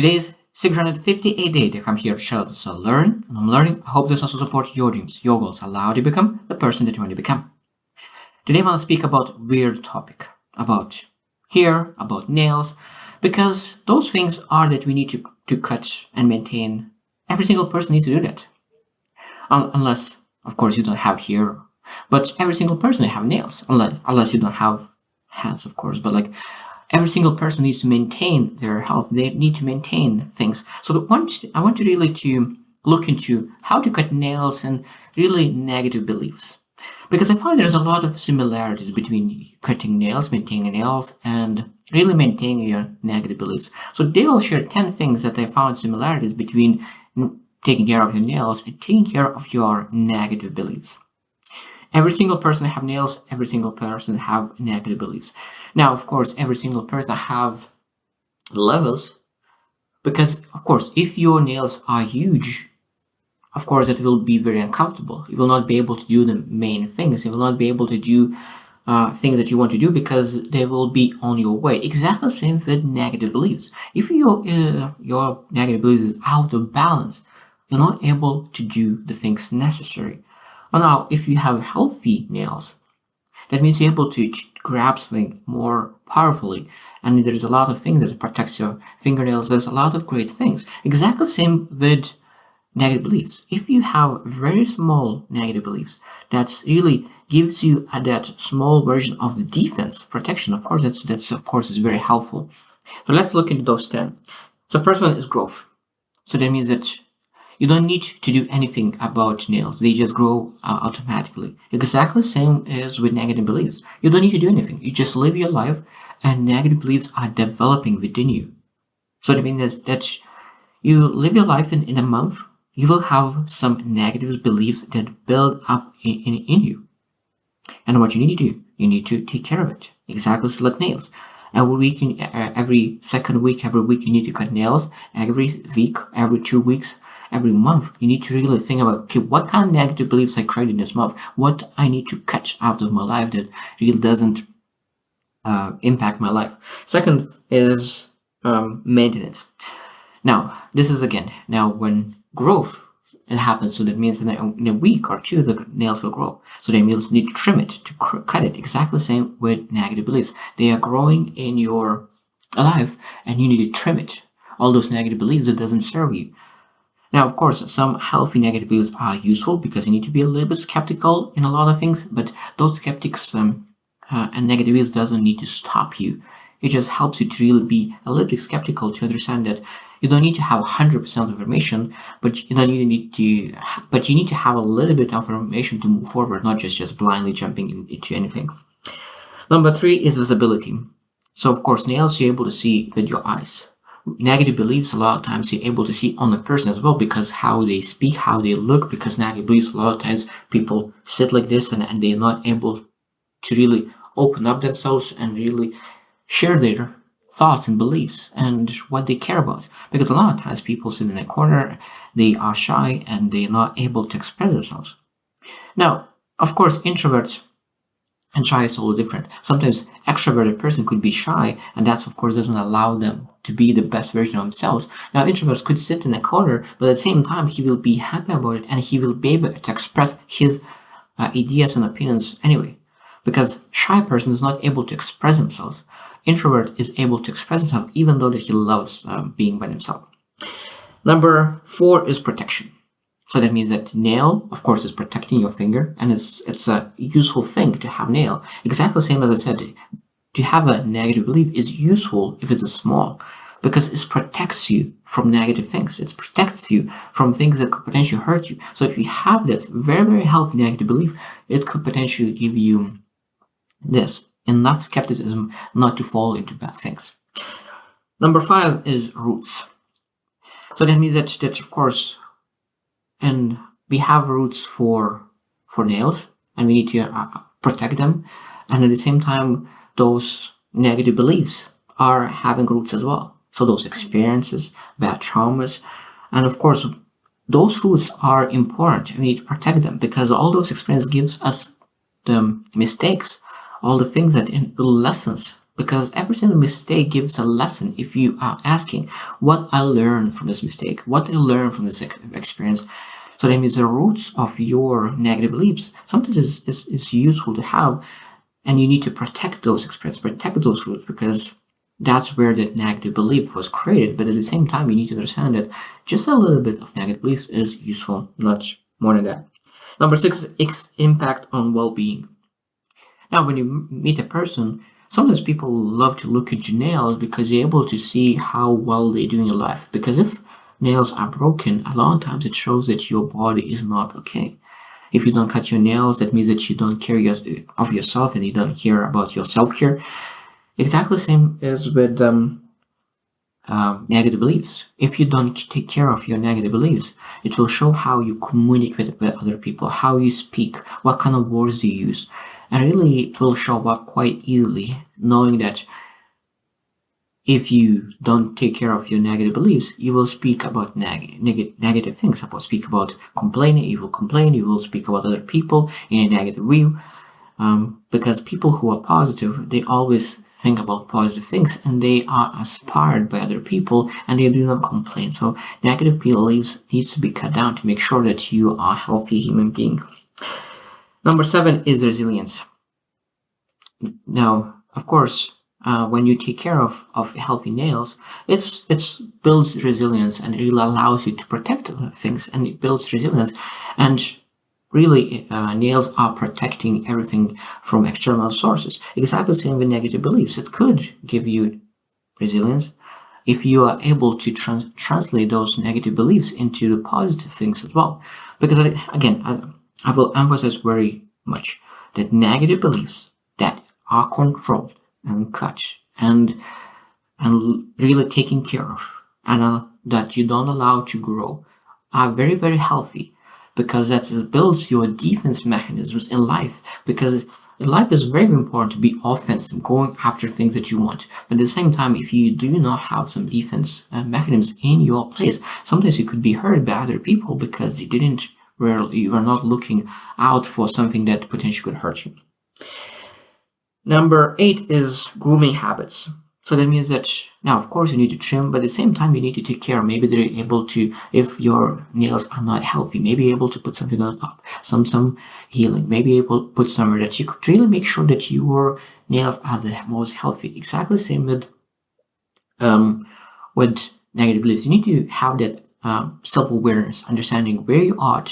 Today is 658 day to come here to share this. So learn, and I'm learning. I hope this also supports your dreams, your goals. Allow you to become the person that you want to become. Today I want to speak about weird topic, about hair, about nails, because those things are that we need to cut and maintain. Every single person needs to do that. Unless, of course, you don't have hair. But every single person have nails, unless you don't have hands, of course. But like every single person needs to maintain their health. They need to maintain things. So I want you really to look into how to cut nails and really negative beliefs. Because I find there's a lot of similarities between cutting nails, maintaining health, and really maintaining your negative beliefs. So they will share 10 things that I found similarities between taking care of your nails and taking care of your negative beliefs. Every single person have nails, every single person have negative beliefs. Now, of course, every single person have levels, because, of course, if your nails are huge, of course, it will be very uncomfortable. You will not be able to do the main things. You will not be able to do things that you want to do because they will be on your way. Exactly the same with negative beliefs. If your negative beliefs is out of balance, you're not able to do the things necessary. Now, if you have healthy nails, that means you're able to grab something more powerfully. And there's a lot of things that protects your fingernails. There's a lot of great things. Exactly the same with negative beliefs. If you have very small negative beliefs, that really gives you that small version of defense, protection. Of course, that's of course is very helpful. So let's look into those 10. So first one is growth. So that means that you don't need to do anything about nails. They just grow automatically. Exactly the same as with negative beliefs. You don't need to do anything. You just live your life and negative beliefs are developing within you. So that means that you live your life in a month, you will have some negative beliefs that build up in you. And what you need to do, you need to take care of it. Exactly like nails. Every week, every second week, every week you need to cut nails. Every week, every 2 weeks, every month, you need to really think about, okay, what kind of negative beliefs I created this month? What I need to cut out of my life that really doesn't impact my life. Second is maintenance. Now, this is again, when growth it happens, so that means in a week or two, the nails will grow. So then you'll need to trim it, to cut it. Exactly the same with negative beliefs. They are growing in your life and you need to trim it. All those negative beliefs that doesn't serve you. Now, of course, some healthy negative beliefs are useful because you need to be a little bit skeptical in a lot of things, but those skeptics and negative beliefs doesn't need to stop you. It just helps you to really be a little bit skeptical, to understand that you don't need to have 100% information, but you need to have a little bit of information to move forward, not just blindly jumping into anything. Number 3 is visibility. So, of course, nails you're able to see with your eyes. Negative beliefs, a lot of times you're able to see on the person as well, because how they speak, how they look, because negative beliefs, a lot of times people sit like this and they're not able to really open up themselves and really share their thoughts and beliefs and what they care about. Because a lot of times people sit in a corner, they are shy and they're not able to express themselves. Now, of course, introverts and shy is totally different. Sometimes extroverted person could be shy, and that's of course doesn't allow them to be the best version of themselves. Now, introverts could sit in a corner, but at the same time, he will be happy about it and he will be able to express his ideas and opinions anyway. Because shy person is not able to express themselves. Introvert is able to express himself even though that he loves being by himself. Number 4 is protection. So that means that nail, of course, is protecting your finger, and it's a useful thing to have nail. Exactly the same as I said, to have a negative belief is useful if it's small, because it protects you from negative things. It protects you from things that could potentially hurt you. So if you have this very, very healthy negative belief, it could potentially give you this enough skepticism not to fall into bad things. Number 5 is roots. So that means that of course, and we have roots for nails, and we need to protect them. And at the same time, those negative beliefs are having roots as well. So those experiences, bad traumas, and of course, those roots are important. We need to protect them because all those experiences gives us the mistakes, all the things that in lessons because every single mistake gives a lesson. If you are asking what I learned from this mistake, what I learned from this experience, so that means the roots of your negative beliefs sometimes is useful to have, and you need to protect those experiences, protect those roots, because that's where that negative belief was created. But at the same time, you need to understand that just a little bit of negative beliefs is useful, not more than that. Number 6 is impact on well-being. Now, when you meet a person, sometimes people love to look into nails because you're able to see how well they're doing in life. Because if nails are broken, a lot of times it shows that your body is not okay. If you don't cut your nails, that means that you don't care of yourself and you don't care about your self-care. Exactly the same as with negative beliefs. If you don't take care of your negative beliefs, it will show how you communicate with other people, how you speak, what kind of words you use. And really, it will show up quite easily, knowing that if you don't take care of your negative beliefs, you will speak about negative things. Speak about complaining, you will complain, you will speak about other people in a negative view. Because people who are positive, they always think about positive things and they are inspired by other people and they do not complain. So negative beliefs needs to be cut down to make sure that you are a healthy human being. Number 7 is resilience. Now, of course, when you take care of healthy nails, it builds resilience and it really allows you to protect things, and it builds resilience. And really, nails are protecting everything from external sources. Exactly the same with negative beliefs. It could give you resilience if you are able to translate those negative beliefs into the positive things as well. Because again, I will emphasize very much that negative beliefs that are controlled and cut and really taken care of, and that you don't allow to grow, are very, very healthy, because that builds your defense mechanisms in life. Because in life is very important to be offensive, going after things that you want. But at the same time, if you do not have some defense mechanisms in your place, sometimes you could be hurt by other people because you are not looking out for something that potentially could hurt you. Number 8 is grooming habits. So that means that now, of course, you need to trim, but at the same time, you need to take care. Maybe they're able to, if your nails are not healthy, maybe able to put something on top, some healing, maybe able to put somewhere that you could really make sure that your nails are the most healthy. Exactly the same with negative beliefs. You need to have that self-awareness, understanding where you are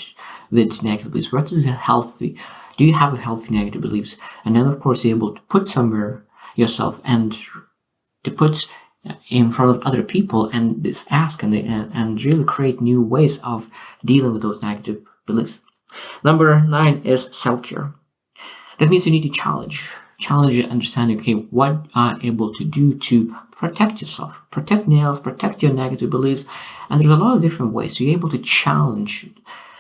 with negative beliefs. What is healthy? Do you have healthy negative beliefs? And then, of course, you're able to put somewhere yourself and to put in front of other people and just ask and really create new ways of dealing with those negative beliefs. Number 9 is self-care. That means you need to challenge your understanding. Okay, what are you able to do to protect yourself, protect nails, protect your negative beliefs? And there's a lot of different ways. So you're able to challenge.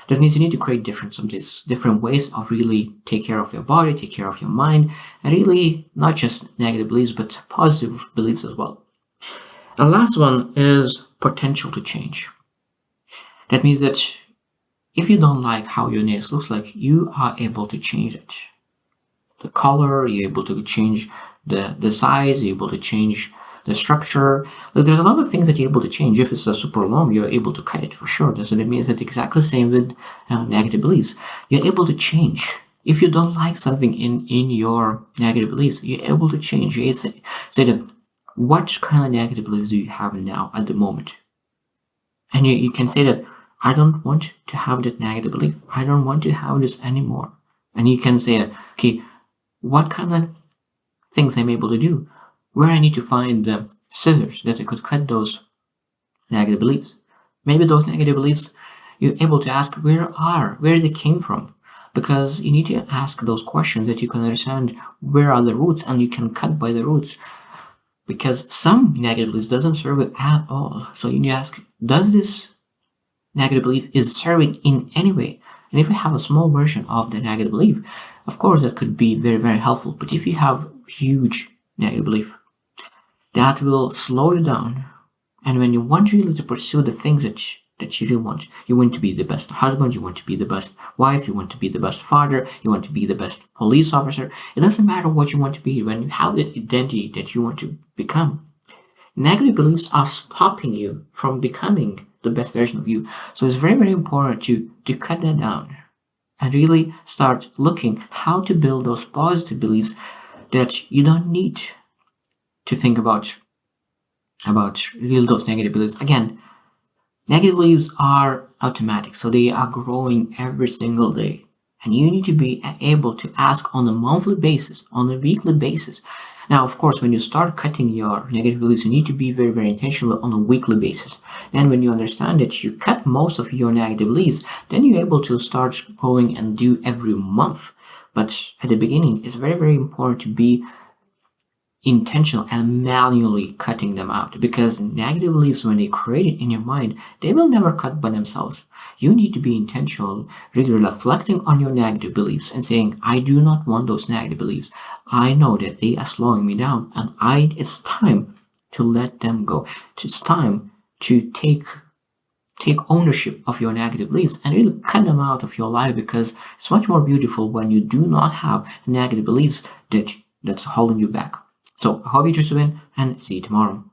That means you need to create different ways of really take care of your body, take care of your mind, and really not just negative beliefs, but positive beliefs as well. The last one is potential to change. That means that if you don't like how your nails looks like, you are able to change it. The color, you're able to change the size, you're able to change the structure. There's a lot of things that you're able to change. If it's super long, you're able to cut it for sure. So that means that exactly the same with negative beliefs. You're able to change. If you don't like something in your negative beliefs, you're able to change. You say that, what kind of negative beliefs do you have now at the moment? And you can say that, I don't want to have that negative belief. I don't want to have this anymore. And you can say, okay, what kind of things I'm able to do? Where I need to find the scissors that I could cut those negative beliefs. Maybe those negative beliefs, you're able to ask where they came from. Because you need to ask those questions that you can understand where are the roots, and you can cut by the roots. Because some negative beliefs doesn't serve it at all. So you need to ask, does this negative belief is serving in any way? And if you have a small version of the negative belief, of course that could be very, very helpful. But if you have huge negative belief, that will slow you down. And when you want really to pursue the things that you really want. You want to be the best husband, you want to be the best wife, you want to be the best father, you want to be the best police officer. It doesn't matter what you want to be. When you have the identity that you want to become, negative beliefs are stopping you from becoming the best version of you. So it's very, very important to cut that down and really start looking how to build those positive beliefs that you don't need to think about really those negative beliefs. Again, negative beliefs are automatic, so they are growing every single day. And you need to be able to ask on a monthly basis, on a weekly basis. Now, of course, when you start cutting your negative beliefs, you need to be very, very intentional on a weekly basis. Then when you understand that you cut most of your negative beliefs, then you're able to start going and do every month. But at the beginning, it's very, very important to be intentional and manually cutting them out, because negative beliefs, when they create it in your mind, they will never cut by themselves. You need to be intentional, really reflecting on your negative beliefs and saying, I do not want those negative beliefs. I know that they are slowing me down, and it's time to let them go. It's time to take ownership of your negative beliefs and really cut them out of your life, because it's much more beautiful when you do not have negative beliefs that's holding you back. So I hope you just win, and see you tomorrow.